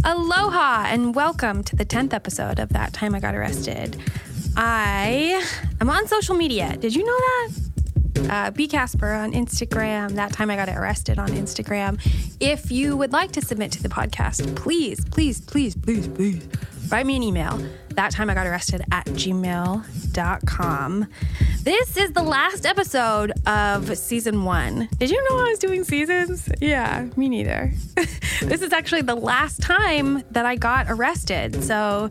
Aloha and welcome to the 10th episode of That Time I Got Arrested. I am on social media. Did you know that? B. Casper on Instagram, That Time I Got Arrested on Instagram. If you would like to submit to the podcast, please write me an email, thattimeigоtarrested@gmail.com. This is the last episode of season 1. Did you know I was doing seasons? Yeah, me neither. This is actually the last time that I got arrested. So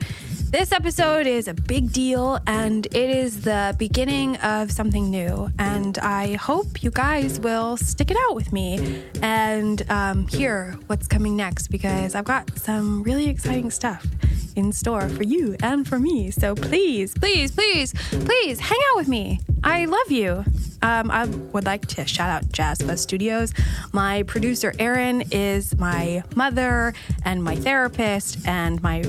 this episode is a big deal, and it is the beginning of something new. And I hope you guys will stick it out with me and hear what's coming next, because I've got some really exciting stuff in store for you and for me. So please hang out with me. I love you. I would like to shout out Jazz Buzz Studios. My producer, Erin, is my mother and my therapist and my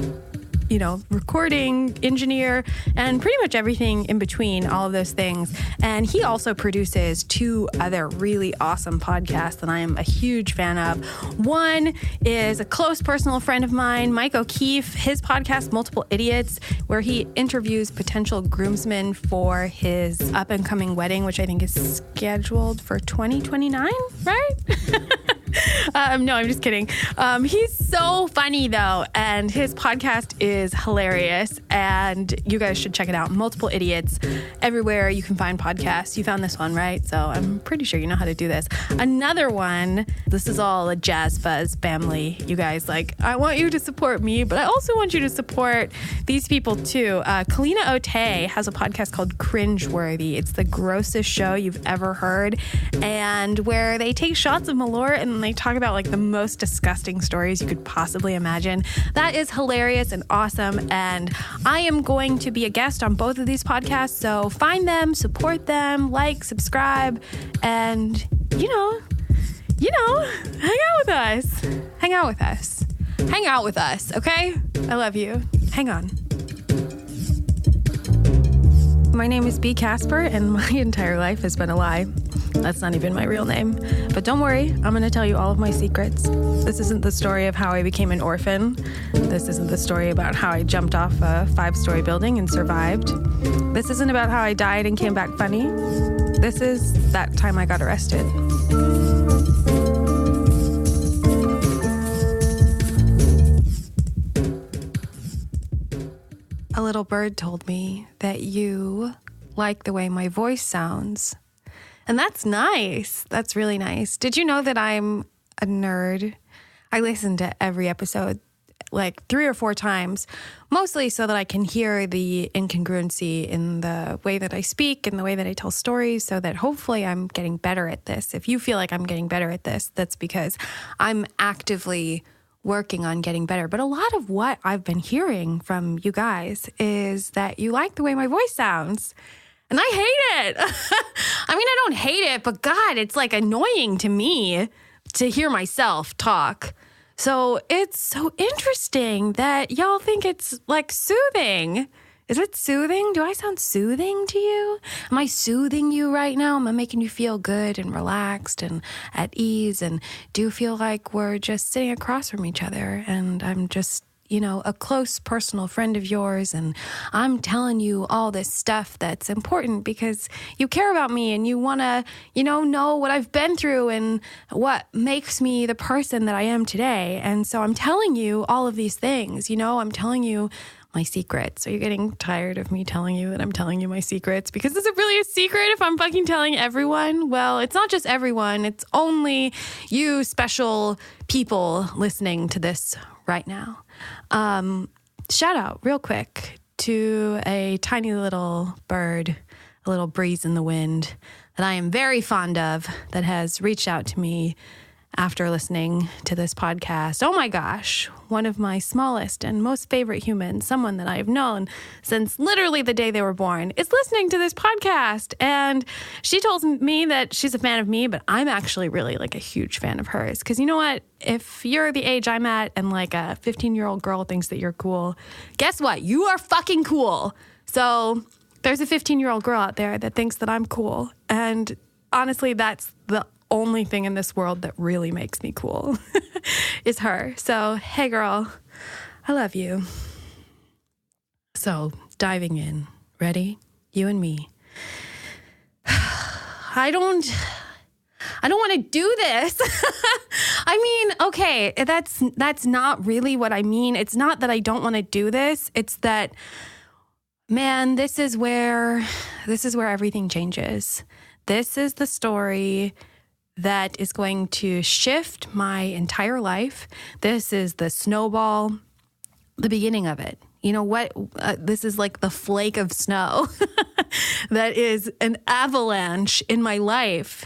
recording engineer and pretty much everything in between, all of those things. And he also produces 2 other really awesome podcasts that I am a huge fan of. One is a close personal friend of mine, Mike O'Keefe, his podcast, Multiple Idiots, where he interviews potential groomsmen for his up and coming wedding, which I think is scheduled for 2029, right? No, I'm just kidding. He's so funny, though, and his podcast is hilarious, and you guys should check it out. Multiple Idiots, everywhere you can find podcasts. You found this one, right? So I'm pretty sure you know how to do this. Another one, this is all a Jazz Buzz family. You guys, I want you to support me, but I also want you to support these people, too. Kalina Ote has a podcast called Cringeworthy. It's the grossest show you've ever heard, and where they take shots of Malort and they talk about the most disgusting stories you could possibly imagine. That is hilarious and awesome, and I am going to be a guest on both of these podcasts, so find them, support them, subscribe, and hang out with us. Hang out with us, okay? I love you. Hang on. My name is B. Casper, and my entire life has been a lie. That's not even my real name. But don't worry, I'm going to tell you all of my secrets. This isn't the story of how I became an orphan. This isn't the story about how I jumped off a 5-story building and survived. This isn't about how I died and came back funny. This is that time I got arrested. A little bird told me that you like the way my voice sounds. And that's nice. That's really nice. Did you know that I'm a nerd? I listen to every episode 3 or 4 times, mostly so that I can hear the incongruency in the way that I speak and the way that I tell stories, so that hopefully I'm getting better at this. If you feel like I'm getting better at this, that's because I'm actively working on getting better. But a lot of what I've been hearing from you guys is that you like the way my voice sounds. And I hate it. I mean, I don't hate it, but God, it's annoying to me to hear myself talk. So it's so interesting that y'all think it's soothing. Is it soothing? Do I sound soothing to you? Am I soothing you right now? Am I making you feel good and relaxed and at ease? And do you feel like we're just sitting across from each other and I'm just a close personal friend of yours, and I'm telling you all this stuff that's important because you care about me and you want to, know what I've been through and what makes me the person that I am today. And so I'm telling you all of these things, I'm telling you my secrets. Are you getting tired of me telling you that I'm telling you my secrets? Because is it really a secret if I'm fucking telling everyone? Well, it's not just everyone. It's only you special people listening to this right now. Shout out real quick to a tiny little bird, a little breeze in the wind that I am very fond of, that has reached out to me after listening to this podcast. Oh my gosh, one of my smallest and most favorite humans, someone that I have known since literally the day they were born, is listening to this podcast. And she told me that she's a fan of me, but I'm actually really a huge fan of hers. Because you know what? If you're the age I'm at and a 15-year-old girl thinks that you're cool, guess what? You are fucking cool. So there's a 15-year-old girl out there that thinks that I'm cool. And honestly, that's the only thing in this world that really makes me cool is her. So, hey girl, I love you. So, diving in. Ready? You and me. I don't want to do this. I mean, okay, that's not really what I mean. It's not that I don't want to do this. It's that, man, this is where everything changes. This is the story that is going to shift my entire life. This is the snowball, the beginning of it. You know what? This is like the flake of snow that is an avalanche in my life.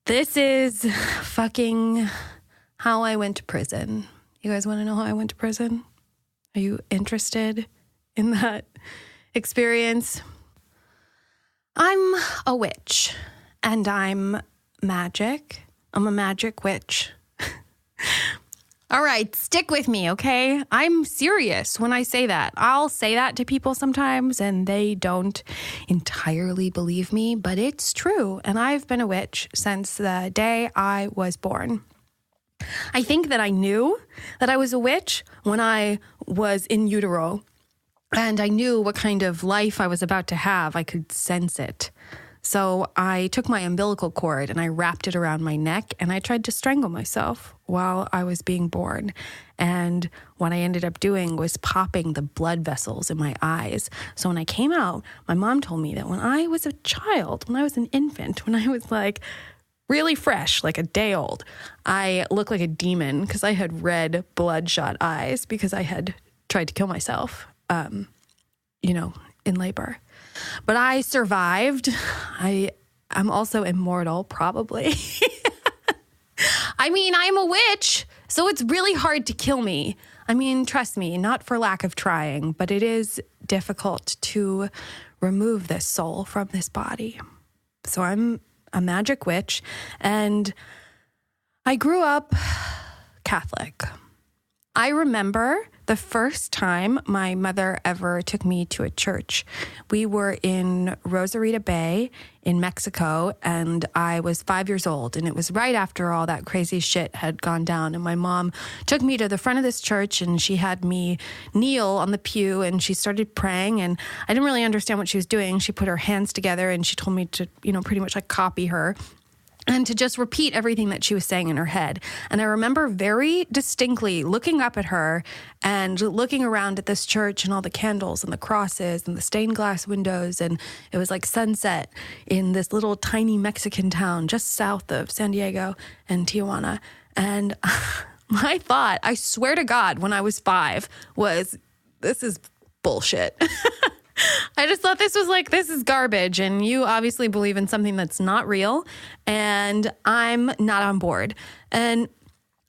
This is fucking how I went to prison. You guys want to know how I went to prison? Are you interested in that experience? I'm a witch and I'm magic. I'm a magic witch. All right, stick with me, okay? I'm serious when I say that. I'll say that to people sometimes and they don't entirely believe me, but it's true. And I've been a witch since the day I was born. I think that I knew that I was a witch when I was in utero, and I knew what kind of life I was about to have. I could sense it. So I took my umbilical cord and I wrapped it around my neck and I tried to strangle myself while I was being born. And what I ended up doing was popping the blood vessels in my eyes. So when I came out, my mom told me that when I was a child, when I was an infant, when I was like really fresh, like a day old, I looked like a demon because I had red bloodshot eyes because I had tried to kill myself, in labor. But I survived. I'm also immortal, probably. I mean, I'm a witch, so it's really hard to kill me. I mean, trust me, not for lack of trying, but it is difficult to remove this soul from this body. So I'm a magic witch, and I grew up Catholic. I remember the first time my mother ever took me to a church. We were in Rosarita Bay in Mexico, and I was 5 years old, and it was right after all that crazy shit had gone down, and my mom took me to the front of this church, and she had me kneel on the pew, and she started praying, and I didn't really understand what she was doing. She put her hands together, and she told me to, pretty much like copy her, and to just repeat everything that she was saying in her head. And I remember very distinctly looking up at her and looking around at this church and all the candles and the crosses and the stained glass windows. And it was like sunset in this little tiny Mexican town just south of San Diego and Tijuana. And my thought, I swear to God, when I was 5 was, this is bullshit. I just thought this is garbage, and you obviously believe in something that's not real, and I'm not on board. And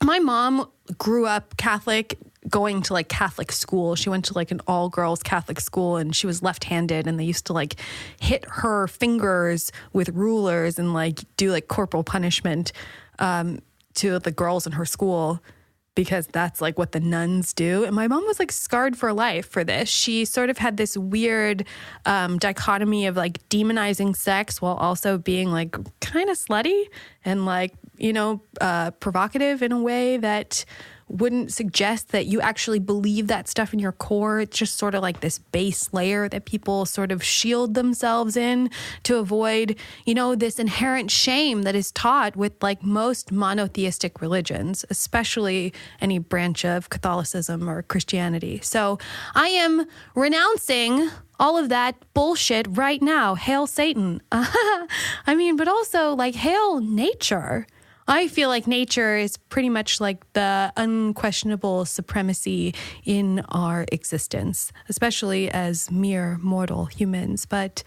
my mom grew up Catholic, going to like Catholic school. She went to like an all-girls Catholic school, and she was left-handed, and they used to like hit her fingers with rulers and like do like corporal punishment to the girls in her school, because that's like what the nuns do. And my mom was like scarred for life for this. She sort of had this weird dichotomy of like demonizing sex while also being like kind of slutty and like, provocative in a way that wouldn't suggest that you actually believe that stuff in your core. It's just sort of like this base layer that people sort of shield themselves in to avoid, this inherent shame that is taught with like most monotheistic religions, especially any branch of Catholicism or Christianity. So I am renouncing all of that bullshit right now. Hail Satan. But also like hail nature. I feel like nature is pretty much like the unquestionable supremacy in our existence, especially as mere mortal humans. But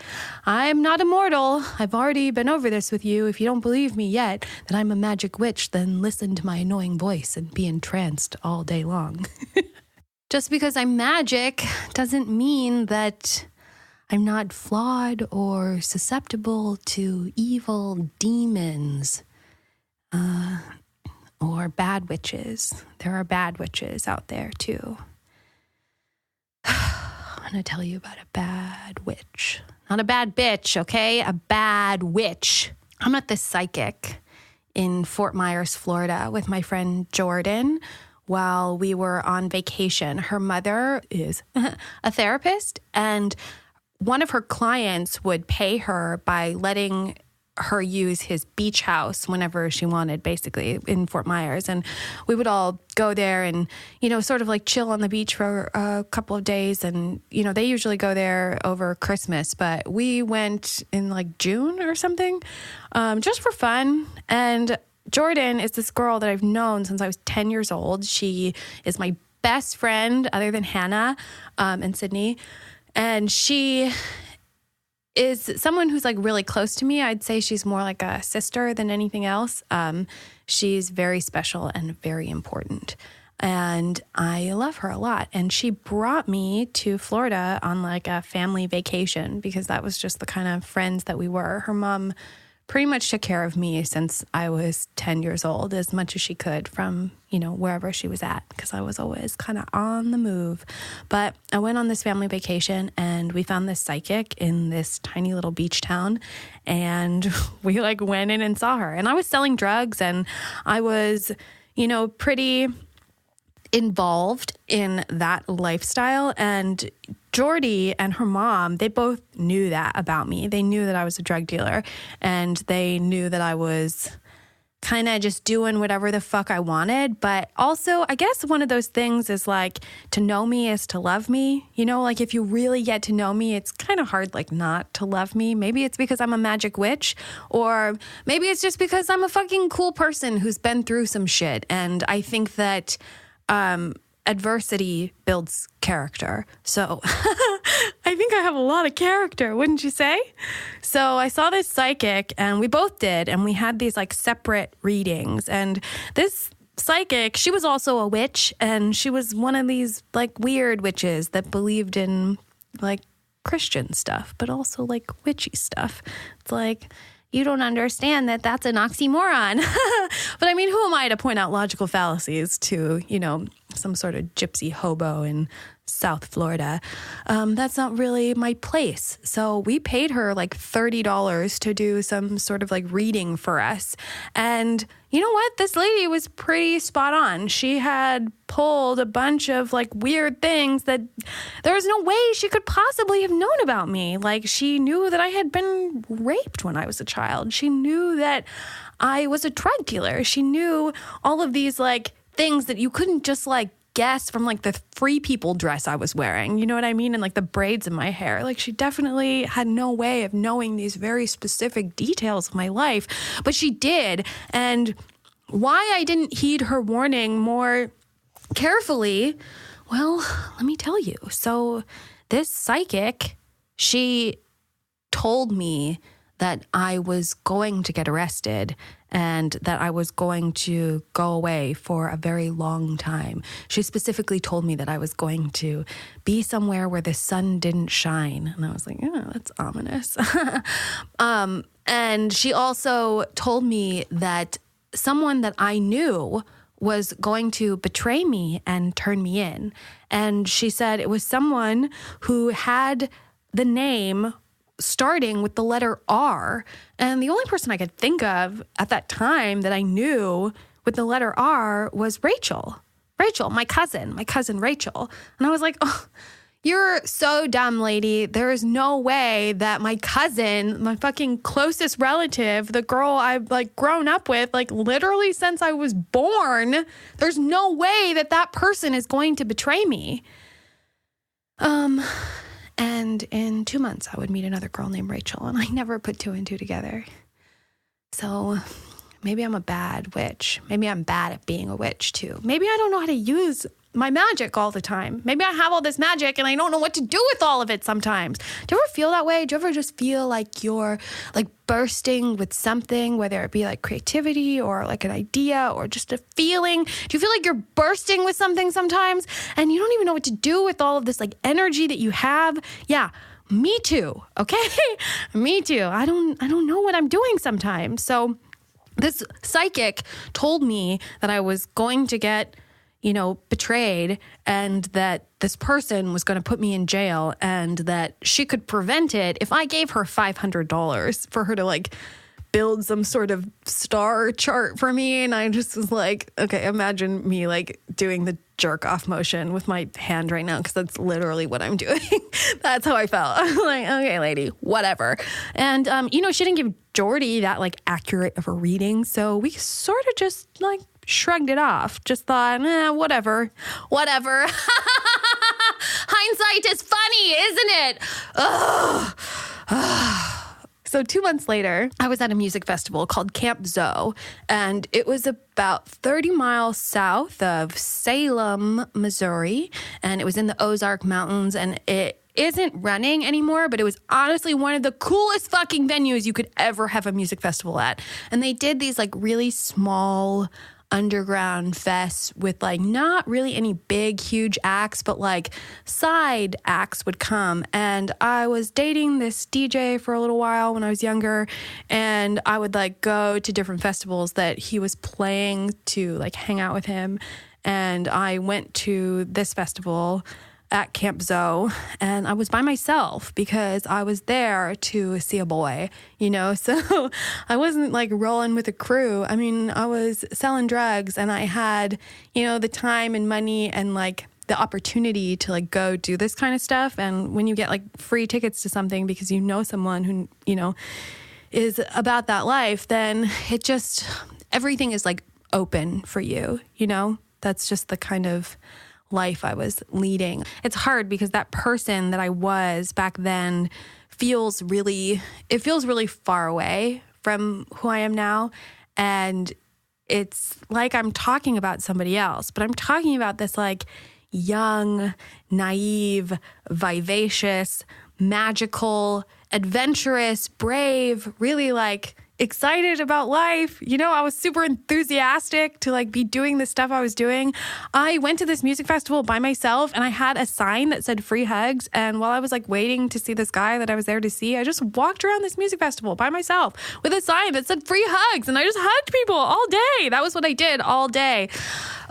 I'm not immortal. I've already been over this with you. If you don't believe me yet that I'm a magic witch, then listen to my annoying voice and be entranced all day long. Just because I'm magic doesn't mean that I'm not flawed or susceptible to evil demons. Or bad witches. There are bad witches out there too. I'm going to tell you about a bad witch. Not a bad bitch, okay? A bad witch. I met this psychic in Fort Myers, Florida with my friend Jordan while we were on vacation. Her mother is a therapist, and one of her clients would pay her by letting her use his beach house whenever she wanted, basically, in Fort Myers. And we would all go there and, sort of like chill on the beach for a couple of days. And, they usually go there over Christmas, but we went in like June or something, just for fun. And Jordan is this girl that I've known since I was 10 years old. She is my best friend other than Hannah and Sydney. And she is someone who's like really close to me. I'd say she's more like a sister than anything else. She's very special and very important. And I love her a lot. And she brought me to Florida on like a family vacation because that was just the kind of friends that we were. Her mom pretty much took care of me since I was 10 years old, as much as she could from, wherever she was at, because I was always kind of on the move. But I went on this family vacation and we found this psychic in this tiny little beach town, and we like went in and saw her. And I was selling drugs, and I was, pretty involved in that lifestyle. And Jordy and her mom, they both knew that about me. They knew that I was a drug dealer, and they knew that I was kind of just doing whatever the fuck I wanted. But also, I guess one of those things is like, to know me is to love me. Like if you really get to know me, it's kind of hard like not to love me. Maybe it's because I'm a magic witch, or maybe it's just because I'm a fucking cool person who's been through some shit. And I think that adversity builds character. So I think I have a lot of character, wouldn't you say? So I saw this psychic, and we both did, and we had these like separate readings. And this psychic, she was also a witch, and she was one of these like weird witches that believed in like Christian stuff, but also like witchy stuff. It's like, you don't understand that that's an oxymoron. But I mean, who am I to point out logical fallacies to, some sort of gypsy hobo in South Florida? That's not really my place. So we paid her like $30 to do some sort of like reading for us. And you know what? This lady was pretty spot on. She had pulled a bunch of like weird things that there was no way she could possibly have known about me. Like, she knew that I had been raped when I was a child. She knew that I was a drug dealer. She knew all of these like things that you couldn't just like guess from like the Free People dress I was wearing, you know what I mean? And like the braids in my hair. Like, she definitely had no way of knowing these very specific details of my life, but she did. And why I didn't heed her warning more carefully, well, let me tell you. So this psychic, she told me that I was going to get arrested and that I was going to go away for a very long time. She specifically told me that I was going to be somewhere where the sun didn't shine. And I was like, yeah, that's ominous. And she also told me that someone that I knew was going to betray me and turn me in. And she said it was someone who had the name starting with the letter R. And the only person I could think of at that time that I knew with the letter R was Rachel. Rachel, my cousin Rachel. And I was like, oh, you're so dumb, lady. There is no way that my cousin, my fucking closest relative, the girl I've like grown up with, like literally since I was born, there's no way that that person is going to betray me. And in 2 months, I would meet another girl named Rachel, and I never put two and two together. So maybe I'm a bad witch. Maybe I'm bad at being a witch, too. Maybe I don't know how to use my magic all the time. Maybe I have all this magic and I don't know what to do with all of it sometimes. Do you ever feel that way? Do you ever just feel like you're like bursting with something, whether it be like creativity or like an idea or just a feeling? Do you feel like you're bursting with something sometimes and you don't even know what to do with all of this like energy that you have? Yeah, me too. Okay? Me too. I don't know what I'm doing sometimes. So this psychic told me that I was going to get betrayed, and that this person was going to put me in jail, and that she could prevent it if I gave her $500 for her to like build some sort of star chart for me. And I just was like, okay, imagine me like doing the jerk off motion with my hand right now, because that's literally what I'm doing. That's how I felt. I'm like, okay, lady, whatever. And, she didn't give Jordy that like accurate of a reading. So we sort of just like shrugged it off. Just thought, whatever. Hindsight is funny, isn't it? Ugh. So 2 months later, I was at a music festival called Camp Zoe, and it was about 30 miles south of Salem, Missouri, and it was in the Ozark Mountains, and it isn't running anymore, but it was honestly one of the coolest fucking venues you could ever have a music festival at. And they did these like really small underground fests with like not really any big huge acts, but like side acts would come. And I was dating this DJ for a little while when I was younger, and I would like go to different festivals that he was playing to like hang out with him. And I went to this festival at Camp Zoe, and I was by myself because I was there to see a boy, so I wasn't like rolling with a crew. I mean, I was selling drugs, and I had, the time and money and like the opportunity to like go do this kind of stuff. And when you get like free tickets to something because you know someone who, is about that life, then it just, everything is like open for you, That's just the kind of life I was leading. It's hard because that person that I was back then feels really far away from who I am now. And it's like I'm talking about somebody else, but I'm talking about this like young, naive, vivacious, magical, adventurous, brave, really like excited about life. I was super enthusiastic to like be doing the stuff I was doing. I went to this music festival by myself, and I had a sign that said free hugs. And while I was like waiting to see this guy that I was there to see, I just walked around this music festival by myself with a sign that said free hugs. And I just hugged people all day. That was what I did all day.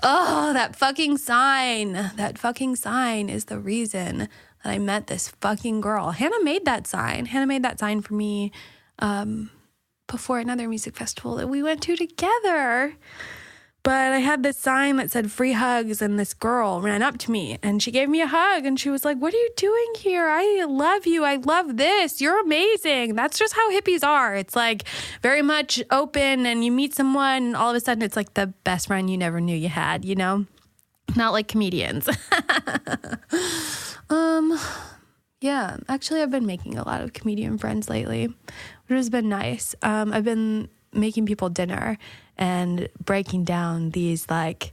Oh, that fucking sign is the reason that I met this fucking girl. Hannah made that sign for me, before another music festival that we went to together. But I had this sign that said free hugs, and this girl ran up to me and she gave me a hug, and she was like, "What are you doing here? I love you. I love this. You're amazing." That's just how hippies are. It's like very much open, and you meet someone and all of a sudden it's like the best friend you never knew you had, Not like comedians. Yeah, actually I've been making a lot of comedian friends lately, which has been nice. I've been making people dinner and breaking down these like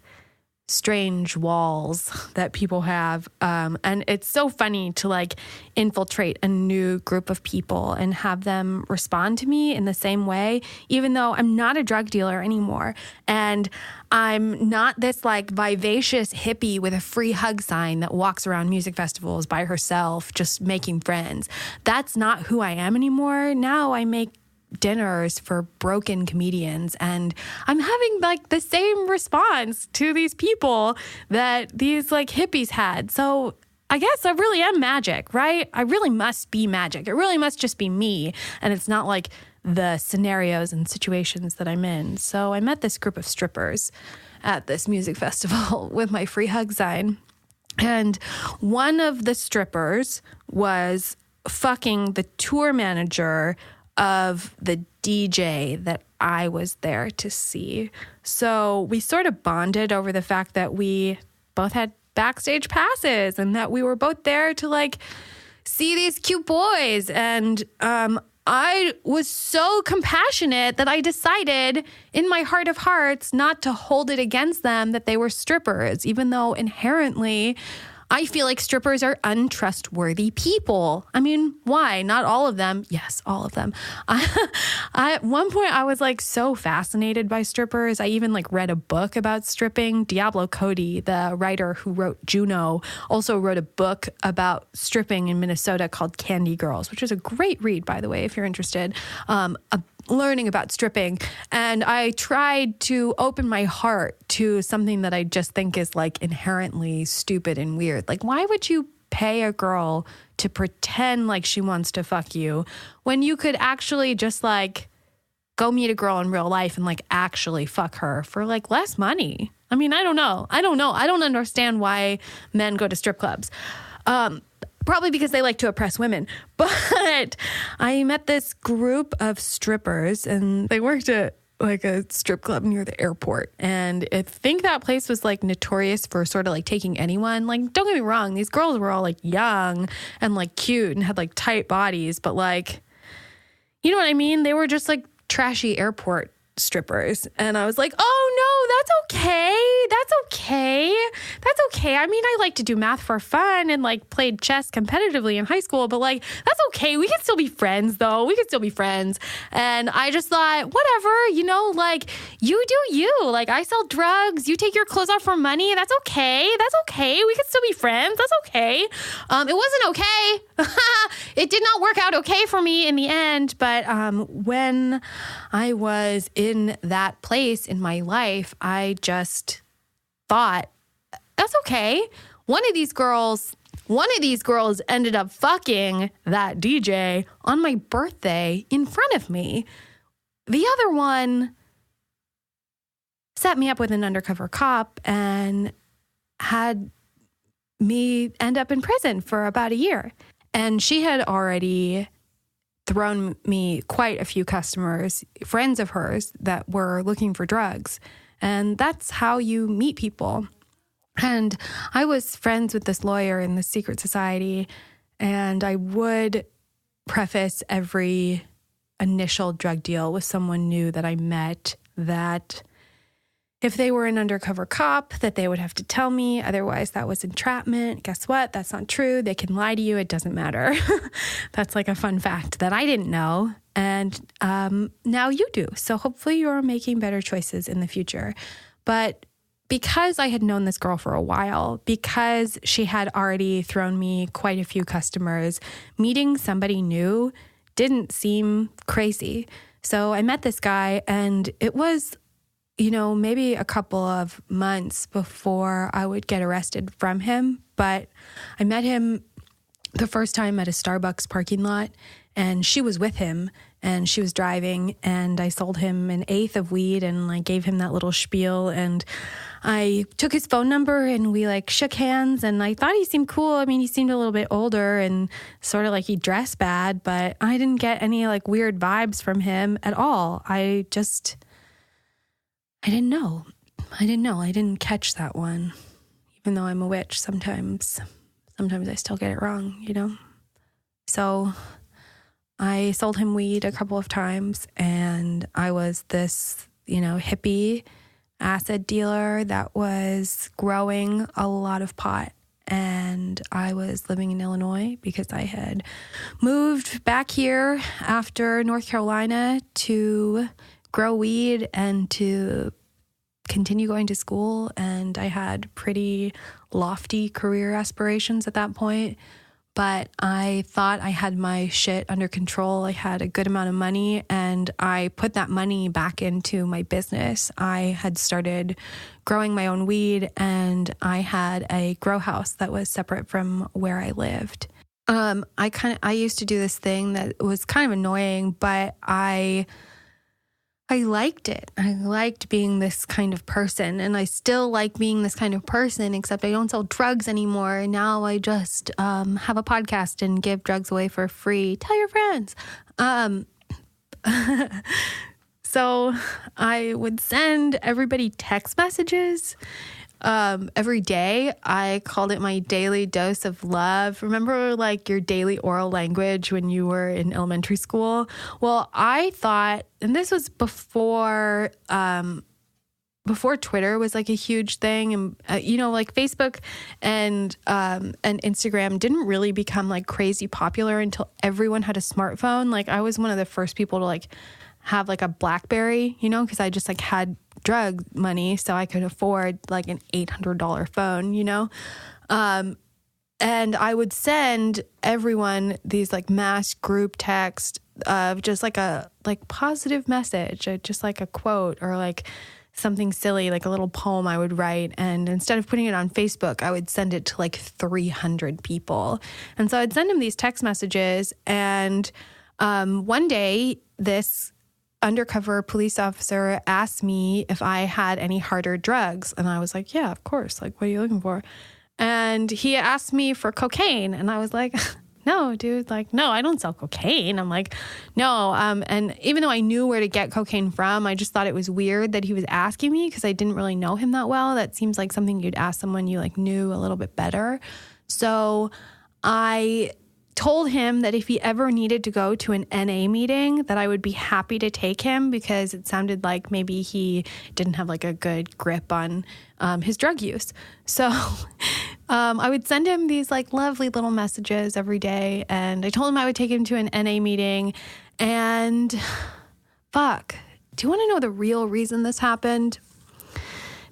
strange walls that people have. And it's so funny to like infiltrate a new group of people and have them respond to me in the same way, even though I'm not a drug dealer anymore. And I'm not this like vivacious hippie with a free hug sign that walks around music festivals by herself, just making friends. That's not who I am anymore. Now I make dinners for broken comedians, and I'm having like the same response to these people that these like hippies had. So I guess I really am magic, right? I really must be magic. It really must just be me, and it's not like the scenarios and situations that I'm in. So I met this group of strippers at this music festival with my free hug sign, and one of the strippers was fucking the tour manager of the DJ that I was there to see. So we sort of bonded over the fact that we both had backstage passes and that we were both there to like see these cute boys. And I was so compassionate that I decided in my heart of hearts not to hold it against them that they were strippers, even though inherently I feel like strippers are untrustworthy people. I mean, why? Not all of them. Yes, all of them. At one point, I was like so fascinated by strippers. I even like read a book about stripping. Diablo Cody, the writer who wrote Juno, also wrote a book about stripping in Minnesota called Candy Girls, which is a great read, by the way, if you're interested. Learning about stripping. And I tried to open my heart to something that I just think is like inherently stupid and weird. Like, why would you pay a girl to pretend like she wants to fuck you when you could actually just like go meet a girl in real life and like actually fuck her for like less money. I mean, I don't know. I don't understand why men go to strip clubs. Probably because they like to oppress women. But I met this group of strippers and they worked at like a strip club near the airport. And I think that place was like notorious for sort of like taking anyone. Like, don't get me wrong, these girls were all like young and like cute and had like tight bodies. But like, you know what I mean? They were just like trashy airport strippers. And I was like, oh no, that's okay. That's okay. I mean, I like to do math for fun and like played chess competitively in high school, but like, that's okay. We can still be friends though. And I just thought, whatever, you know, like you do you. Like I sell drugs. You take your clothes off for money. That's okay. We can still be friends. That's okay. It wasn't okay. It did not work out okay for me in the end. But when I was in that place in my life, I just thought, that's okay. One of these girls ended up fucking that DJ on my birthday in front of me. The other one set me up with an undercover cop and had me end up in prison for about a year. And she had already thrown me quite a few customers, friends of hers that were looking for drugs. And that's how you meet people. And I was friends with this lawyer in the secret society, and I would preface every initial drug deal with someone new that I met that if they were an undercover cop, that they would have to tell me. Otherwise, that was entrapment. Guess what? That's not true. They can lie to you. It doesn't matter. That's like a fun fact that I didn't know. And now you do. So hopefully you're making better choices in the future. But because I had known this girl for a while, because she had already thrown me quite a few customers, meeting somebody new didn't seem crazy. So I met this guy, and it was, you know, maybe a couple of months before I would get arrested from him. But I met him the first time at a Starbucks parking lot, and she was with him, and she was driving, and I sold him an eighth of weed, and I gave him that little spiel, and I took his phone number, and we like shook hands, and I thought he seemed cool. I mean, he seemed a little bit older and sort of like he dressed bad, but I didn't get any like weird vibes from him at all. I didn't know. I didn't catch that one, even though I'm a witch. Sometimes I still get it wrong, you know? So I sold him weed a couple of times, and I was this, you know, hippie acid dealer that was growing a lot of pot. And I was living in Illinois because I had moved back here after North Carolina to grow weed and to continue going to school. And I had pretty lofty career aspirations at that point. But I thought I had my shit under control. I had a good amount of money, and I put that money back into my business. I had started growing my own weed, and I had a grow house that was separate from where I lived. I used to do this thing that was kind of annoying, but I liked it. I liked being this kind of person, and I still like being this kind of person, except I don't sell drugs anymore. Now I just have a podcast and give drugs away for free. Tell your friends. So I would send everybody text messages every day. I called it my daily dose of love. Remember like your daily oral language when you were in elementary school? Well, I thought, and this was before Twitter was like a huge thing, and you know, like Facebook and Instagram didn't really become like crazy popular until everyone had a smartphone. Like I was one of the first people to like have like a BlackBerry, you know, because I just like had drug money, so I could afford like an $800 phone, you know? And I would send everyone these like mass group text of just like a like positive message, just like a quote or like something silly, like a little poem I would write. And instead of putting it on Facebook, I would send it to like 300 people. And so I'd send them these text messages. And one day, this undercover police officer asked me if I had any harder drugs. And I was like, yeah, of course. Like, what are you looking for? And he asked me for cocaine. And I was like, no, dude, like, no, I don't sell cocaine. I'm like, no. And even though I knew where to get cocaine from, I just thought it was weird that he was asking me because I didn't really know him that well. That seems like something you'd ask someone you like knew a little bit better. So I told him that if he ever needed to go to an NA meeting, that I would be happy to take him because it sounded like maybe he didn't have like a good grip on his drug use. So I would send him these like lovely little messages every day. And I told him I would take him to an NA meeting. And fuck, do you want to know the real reason this happened?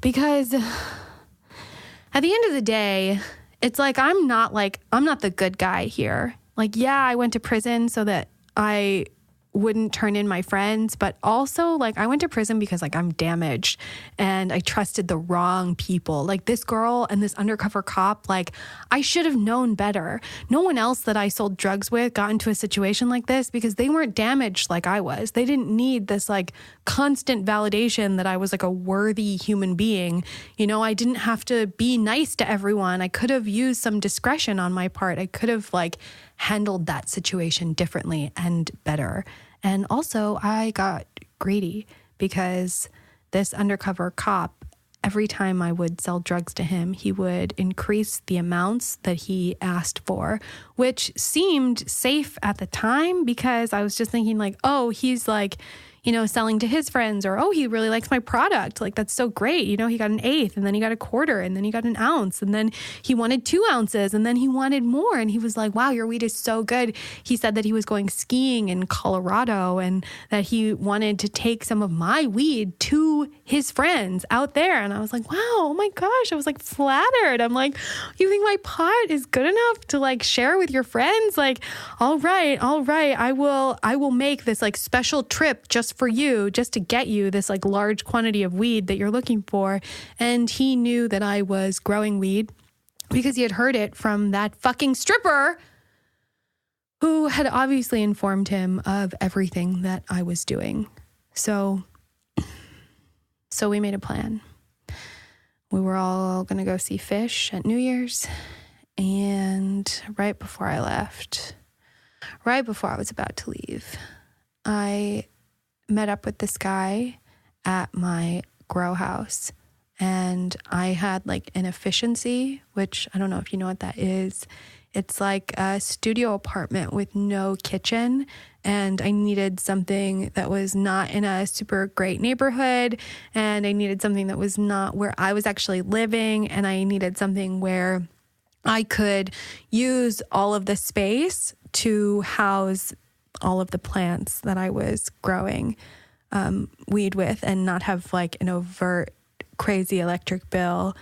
Because at the end of the day, it's like, I'm not the good guy here. Like, yeah, I went to prison so that I wouldn't turn in my friends, but also like I went to prison because like I'm damaged and I trusted the wrong people. Like this girl and this undercover cop, like I should have known better. No one else that I sold drugs with got into a situation like this because they weren't damaged like I was. They didn't need this like constant validation that I was like a worthy human being. You know, I didn't have to be nice to everyone. I could have used some discretion on my part. I could have like handled that situation differently and better. And also I got greedy because this undercover cop, every time I would sell drugs to him, he would increase the amounts that he asked for, which seemed safe at the time because I was just thinking like, oh, he's like, you know, selling to his friends, or, oh, he really likes my product. Like, that's so great. You know, he got an eighth and then he got a quarter and then he got an ounce and then he wanted 2 ounces and then he wanted more. And he was like, wow, your weed is so good. He said that he was going skiing in Colorado and that he wanted to take some of my weed to his friends out there. And I was like, wow, oh my gosh. I was like flattered. I'm like, you think my pot is good enough to like share with your friends? Like, all right. I will make this like special trip just for you, just to get you this like large quantity of weed that you're looking for. And he knew that I was growing weed because he had heard it from that fucking stripper who had obviously informed him of everything that I was doing. So we made a plan. We were all going to go see Fish at New Year's. And right before I left, right before I was about to leave, I met up with this guy at my grow house, and I had like an efficiency, which I don't know if you know what that is. It's like a studio apartment with no kitchen, and I needed something that was not in a super great neighborhood, and I needed something that was not where I was actually living, and I needed something where I could use all of the space to house all of the plants that I was growing weed with and not have like an overt crazy electric bill,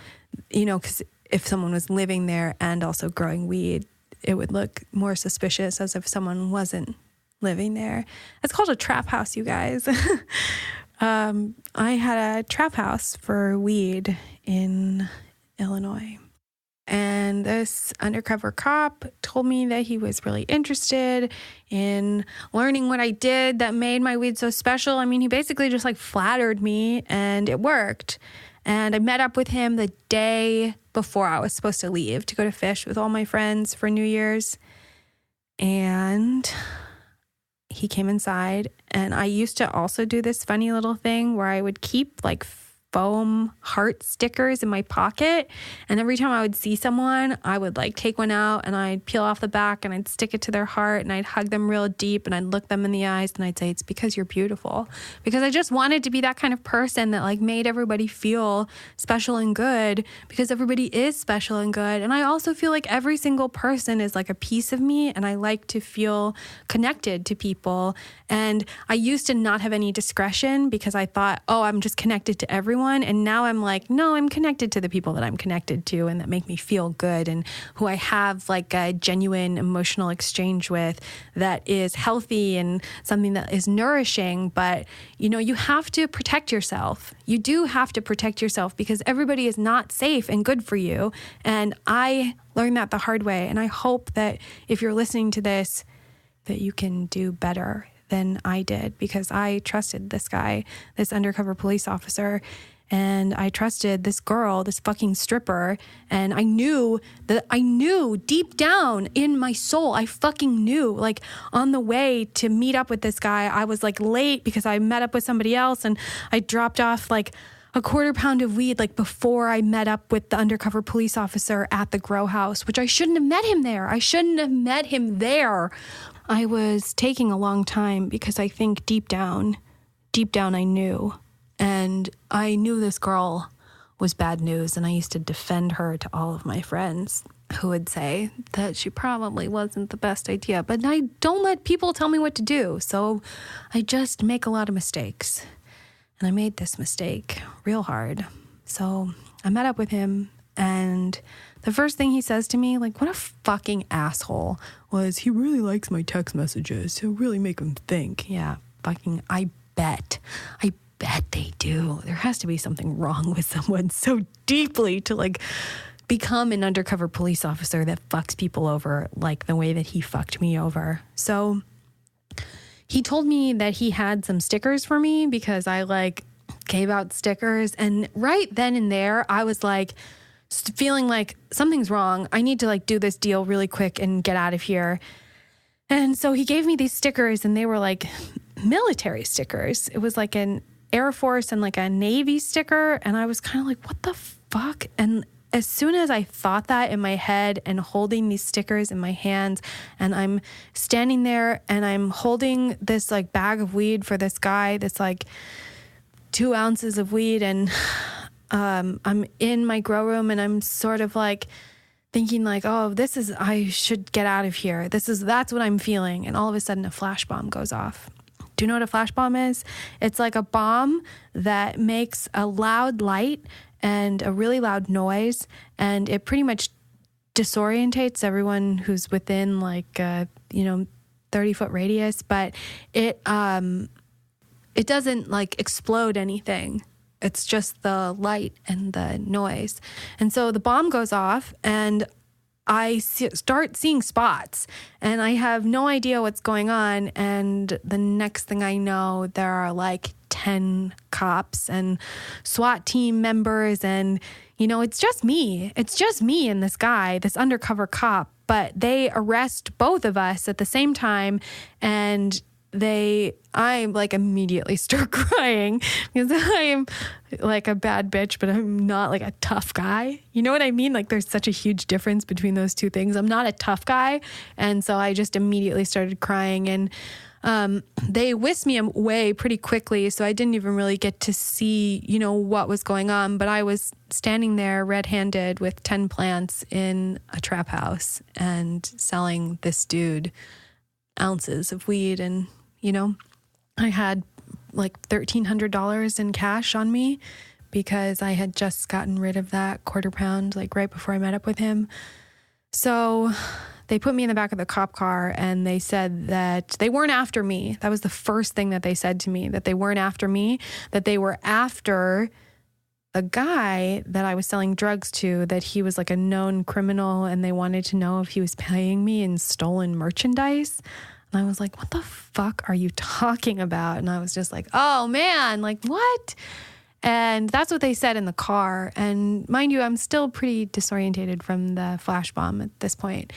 you know, because if someone was living there and also growing weed, it would look more suspicious as if someone wasn't living there. It's called a trap house, you guys. I had a trap house for weed in Illinois. And this undercover cop told me that he was really interested in learning what I did that made my weed so special. I mean, he basically just like flattered me, and it worked. And I met up with him the day before I was supposed to leave to go to Fish with all my friends for New Year's. And he came inside, and I used to also do this funny little thing where I would keep like foam heart stickers in my pocket, and every time I would see someone, I would like take one out and I'd peel off the back and I'd stick it to their heart and I'd hug them real deep and I'd look them in the eyes and I'd say, it's because you're beautiful. Because I just wanted to be that kind of person that like made everybody feel special and good, because everybody is special and good. And I also feel like every single person is like a piece of me, and I like to feel connected to people. And I used to not have any discretion because I thought, oh, I'm just connected to everyone. And now I'm like, no, I'm connected to the people that I'm connected to and that make me feel good and who I have like a genuine emotional exchange with that is healthy and something that is nourishing. But, you know, you have to protect yourself. You do have to protect yourself because everybody is not safe and good for you. And I learned that the hard way. And I hope that if you're listening to this, that you can do better than I did because I trusted this guy, this undercover police officer. And I trusted this girl, this fucking stripper. And I knew deep down in my soul, I fucking knew, like on the way to meet up with this guy, I was like late because I met up with somebody else and I dropped off like a quarter pound of weed like before I met up with the undercover police officer at the grow house, which I shouldn't have met him there. I shouldn't have met him there. I was taking a long time because I think deep down I knew. And I knew this girl was bad news, and I used to defend her to all of my friends who would say that she probably wasn't the best idea. But I don't let people tell me what to do, so I just make a lot of mistakes. And I made this mistake real hard. So I met up with him, and the first thing he says to me, like, what a fucking asshole, was, he really likes my text messages. He'll really make him think. Yeah, fucking, I bet they do. There has to be something wrong with someone so deeply to like become an undercover police officer that fucks people over like the way that he fucked me over. So he told me that he had some stickers for me because I like gave out stickers. And right then and there, I was like feeling like something's wrong. I need to like do this deal really quick and get out of here. And so he gave me these stickers, and they were like military stickers. It was like an Air Force and like a Navy sticker. And I was kind of like, what the fuck? And as soon as I thought that in my head and holding these stickers in my hands, and I'm standing there and I'm holding this like bag of weed for this guy, that's like 2 ounces of weed. And I'm in my grow room, and I'm sort of like thinking like, oh, I should get out of here. That's what I'm feeling. And all of a sudden a flash bomb goes off. Do you know what a flash bomb is? It's like a bomb that makes a loud light and a really loud noise, and it pretty much disorientates everyone who's within like 30-foot radius, but it doesn't like explode anything. It's just the light and the noise. And so the bomb goes off, and I start seeing spots, and I have no idea what's going on. And the next thing I know, there are like 10 cops and SWAT team members. And, it's just me. It's just me and this guy, this undercover cop. But they arrest both of us at the same time. And I like immediately start crying because I'm like a bad bitch, but I'm not like a tough guy. You know what I mean? Like there's such a huge difference between those two things. I'm not a tough guy. And so I just immediately started crying, and they whisked me away pretty quickly. So I didn't even really get to see, what was going on. But I was standing there red-handed with 10 plants in a trap house and selling this dude ounces of weed. And I had like $1,300 in cash on me because I had just gotten rid of that quarter pound like right before I met up with him. So they put me in the back of the cop car, and they said that they weren't after me. That was the first thing that they said to me, that they weren't after me, that they were after a guy that I was selling drugs to, that he was like a known criminal, and they wanted to know if he was paying me in stolen merchandise. And I was like, what the fuck are you talking about? And I was just like, oh man, like what? And that's what they said in the car. And mind you, I'm still pretty disorientated from the flash bomb at this point.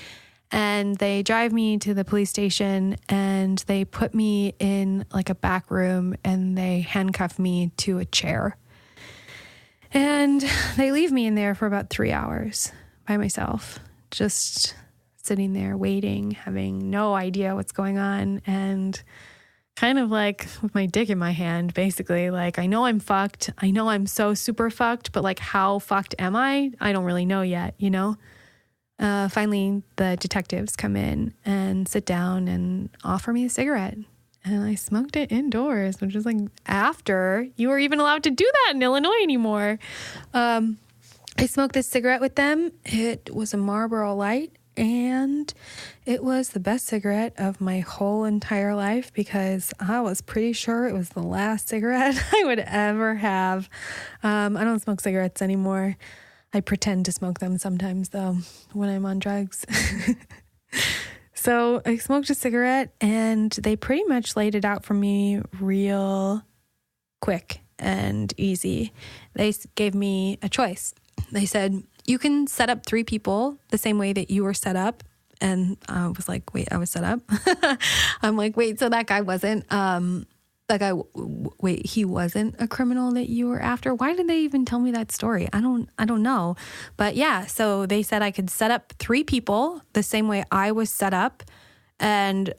And they drive me to the police station, and they put me in like a back room, and they handcuff me to a chair. And they leave me in there for about 3 hours by myself, just sitting there waiting, having no idea what's going on, and kind of like with my dick in my hand, basically. Like, I know I'm fucked. I know I'm so super fucked, but like, how fucked am I? I don't really know yet, Finally, the detectives come in and sit down and offer me a cigarette. And I smoked it indoors, which is like after you were even allowed to do that in Illinois anymore. I smoked this cigarette with them. It was a Marlboro Light. And it was the best cigarette of my whole entire life because I was pretty sure it was the last cigarette I would ever have. I don't smoke cigarettes anymore. I pretend to smoke them sometimes, though, when I'm on drugs. So I smoked a cigarette and they pretty much laid it out for me real quick and easy. They gave me a choice. They said, you can set up 3 people the same way that you were set up. And I was like, wait, I was set up? I'm like, wait, so that guy wasn't, wait, he wasn't a criminal that you were after? Why did they even tell me that story? I don't know. But yeah, so they said I could set up 3 people the same way I was set up. And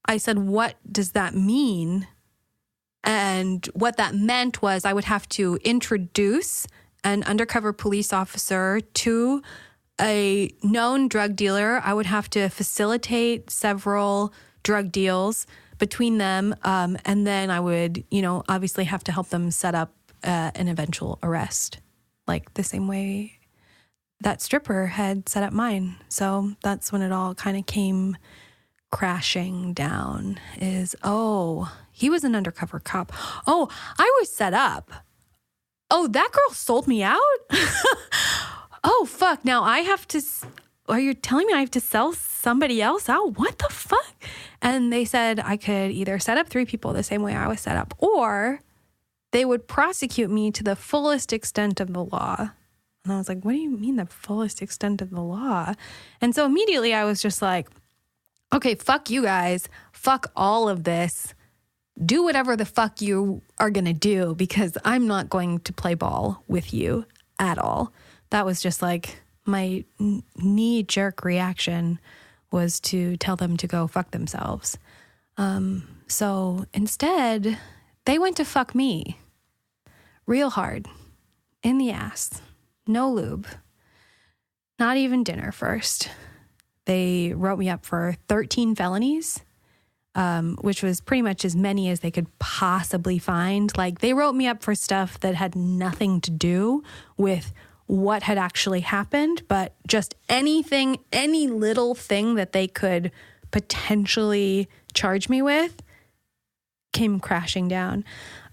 I said, what does that mean? And what that meant was I would have to introduce an undercover police officer to a known drug dealer. I would have to facilitate several drug deals between them. And then I would, obviously have to help them set up an eventual arrest, like the same way that stripper had set up mine. So that's when it all kind of came crashing down is, oh, he was an undercover cop. Oh, I was set up. Oh, that girl sold me out? Oh, fuck. Now are you telling me I have to sell somebody else out? What the fuck? And they said I could either set up 3 people the same way I was set up, or they would prosecute me to the fullest extent of the law. And I was like, what do you mean the fullest extent of the law? And so immediately I was just like, okay, fuck you guys. Fuck all of this. Do whatever the fuck you are going to do, because I'm not going to play ball with you at all. That was just like my knee-jerk reaction was to tell them to go fuck themselves. So instead, they went to fuck me real hard in the ass. No lube. Not even dinner first. They wrote me up for 13 felonies, which was pretty much as many as they could possibly find. Like, they wrote me up for stuff that had nothing to do with what had actually happened, but just anything, any little thing that they could potentially charge me with came crashing down.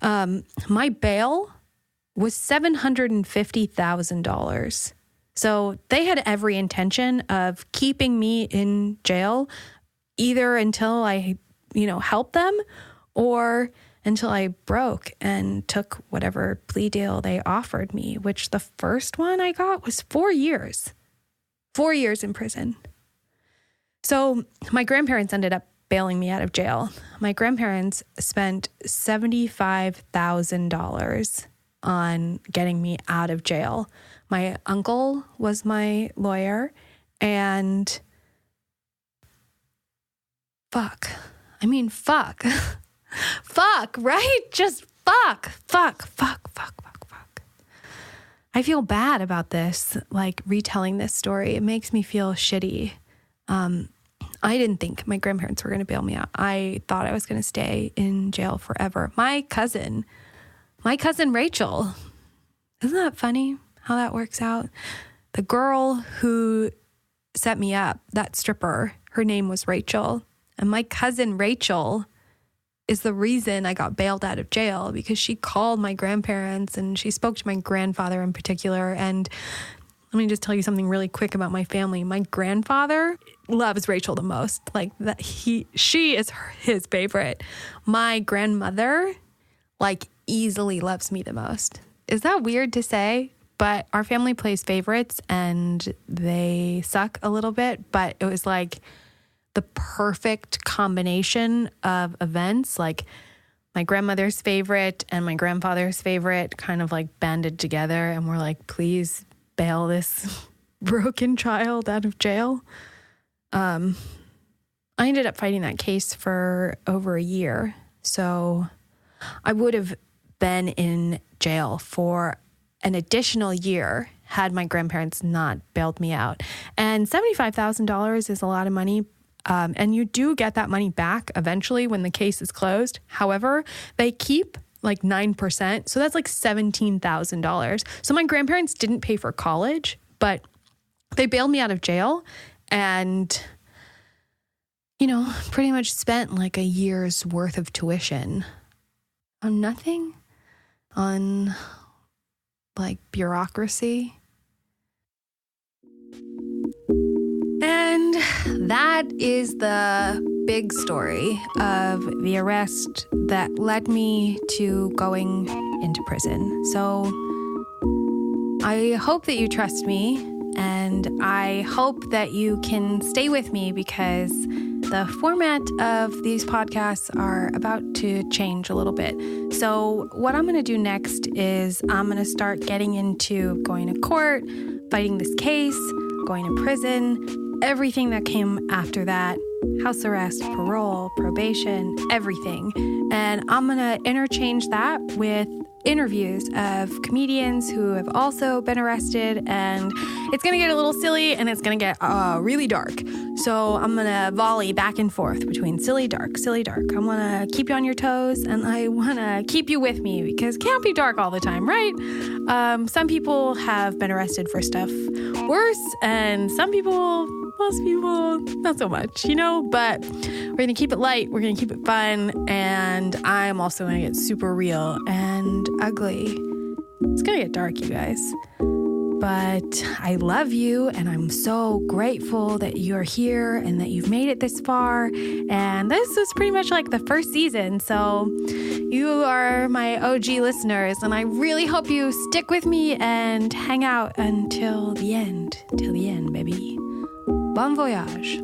My bail was $750,000. So they had every intention of keeping me in jail either until I, helped them or until I broke and took whatever plea deal they offered me, which the first one I got was 4 years. 4 years in prison. So my grandparents ended up bailing me out of jail. My grandparents spent $75,000 on getting me out of jail. My uncle was my lawyer, and fuck. Fuck, right? Just fuck. I feel bad about this, like retelling this story. It makes me feel shitty. I didn't think my grandparents were going to bail me out. I thought I was going to stay in jail forever. My cousin Rachel, isn't that funny how that works out? The girl who set me up, that stripper, her name was Rachel. And my cousin Rachel is the reason I got bailed out of jail, because she called my grandparents and she spoke to my grandfather in particular. And let me just tell you something really quick about my family. My grandfather loves Rachel the most. Like that, she is his favorite. My grandmother, easily loves me the most. Is that weird to say? But our family plays favorites and they suck a little bit, but it was like the perfect combination of events, like my grandmother's favorite and my grandfather's favorite kind of banded together, and we're like, please bail this broken child out of jail. I ended up fighting that case for over a year, so I would have been in jail for an additional year had my grandparents not bailed me out. And $75,000 is a lot of money. And you do get that money back eventually when the case is closed. However, they keep 9%. So that's $17,000. So my grandparents didn't pay for college, but they bailed me out of jail and, pretty much spent a year's worth of tuition on nothing, on bureaucracy. And that is the big story of the arrest that led me to going into prison. So I hope that you trust me, and I hope that you can stay with me because the format of these podcasts are about to change a little bit. So what I'm going to do next is I'm going to start getting into going to court, fighting this case, going to prison, everything that came after that, house arrest, parole, probation, everything. And I'm going to interchange that with interviews of comedians who have also been arrested, and it's going to get a little silly and it's going to get really dark. So I'm going to volley back and forth between silly, dark, silly, dark. I want to keep you on your toes, and I want to keep you with me because it can't be dark all the time, right? Some people have been arrested for stuff worse, and most people, not so much, but we're going to keep it light. We're going to keep it fun. And I'm also going to get super real and ugly. It's going to get dark, you guys. But I love you, and I'm so grateful that you're here and that you've made it this far. And this is pretty much like the first season. So you are my OG listeners, and I really hope you stick with me and hang out until the end. Till the end, baby. Bon voyage.